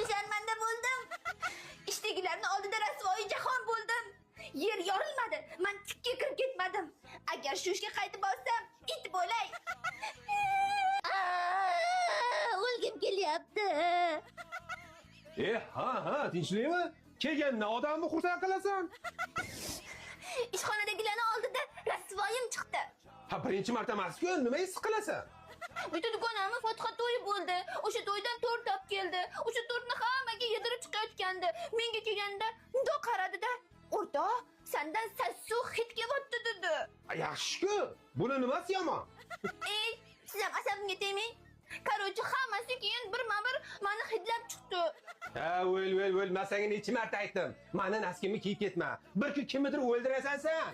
Sharmanda bo'ldim. Ishdagilarning oldida rasvoyi jahon bo'ldim. Yer yorilmadi. Men tikka kirib ketmadim. Agar shu ishga qaytib borsam, it bo'lay. O'lgim kelyapti. Ha, tinchlikmi? Kelgandan odamni xursand qilasan. Ishxonadagilarning oldida rasvoyim chiqdi. Ha, birinchi marta emas-ku, nima his qilasan? Bitta dugonamni Fotiha to'yi bo'ldi. O'sha to'ydan to'rt top keldi. O'sha to'rtni hammaga yedirib chiqayotgandi. Menga kelganda mundoq qaradi-da. "O'rtoq, sendan sassiq hid kelyapti" dedi. Yaxshi-ku. Buni nimasi yomon? Ey, siz ham asabimga tegmang. Qarochi hammasi keyin birma-bir meni hidlab chiqdi. Ha, o'l, men senga necha marta aytdim. Meni naskimni kiyib ketma. Bir kun kimnidir o'ldirasan sen.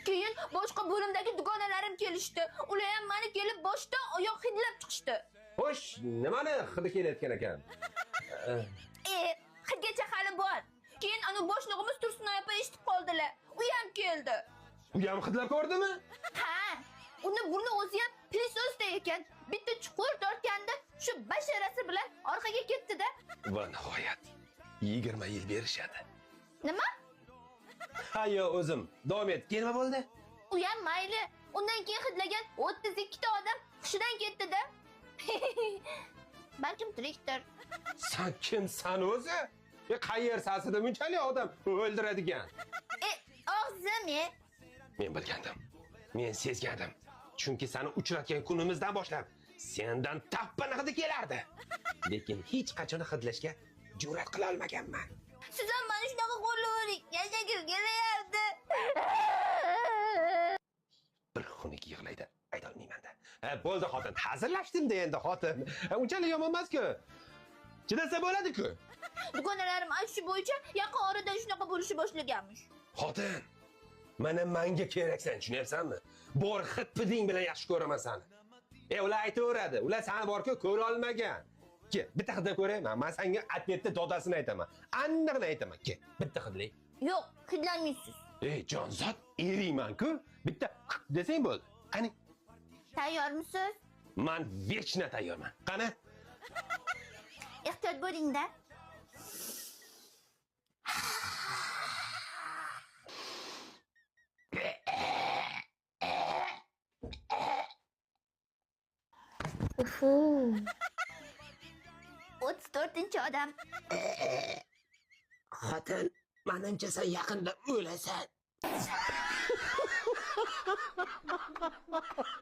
Keyin boshqa bo'limdagi dugonalarim kelishdi. Ular ham meni kelib boshdan oyoq hidlab chiqishdi. Xo'sh, nimani hidi kelayotgan ekan? Hidgacha hali bor. Keyin ana boshlig'imiz Tursunoy opa eshitib qoldilar. U ham keldi. U ham hidlab ko'rdimi? Ha, uni burni o'zi ham prisosda ekan. Bitta chuqur tortganda shu basharasi bilan orqaga ketdi-da. Va nihoyat 20 yil berishadi. Nima? Ha, yo o'zim. Davom et. Nima bo'ldi? U ham mayli. Undan keyin hidlagan 32 ta odam hushidan ketdi-da. Balkim tirikdir. Sen kimsan o'zi? Qayersansiz bunchalik odam o'ldiradigan? Og'zim. Men bilgandim. Men sezgandim. Chunki seni uchratgan kunimizdan boshlab sendan tappani hidi kelardi. Lekin hech qachon hidlashga jur'at qila olmaganman. Siz ham mana shunaqa qo'llavering. Yashagim kelayapti. Bir xunuk yig'laydi. Ayta olmayman-da. Bo'ldi xotin, hazırlashdim-da endi xotin. Unchalik yomon emas-ku. Chidasa bo'ladi-ku. Dugonalarim aytishi bo'yicha yaqin orada shunaqa bo'lishni boshlaganmish. Xotin, mana menga keraksan, tushunyapsanmi? Bor hid-piding bilan yaxshi ko'raman seni. Ular aytaveradi. Ular seni borku ko'ra olmagan. Ke, bitta hidlab ko'rayman. Men senga atletda dodasini aytaman. Aniqni aytaman. Ke, bitta hidlay. Yo'q, hidlanmaysiz. Jonzot, eriyman-ku. Bitta desang bo'ldi. Qani? Tayyormisiz? Men vechna tayyorman. Qani? Ehtiyot bo'ling-da. Ufu. 34-odam. Xotin, menimcha sen yaqinda o'lasan.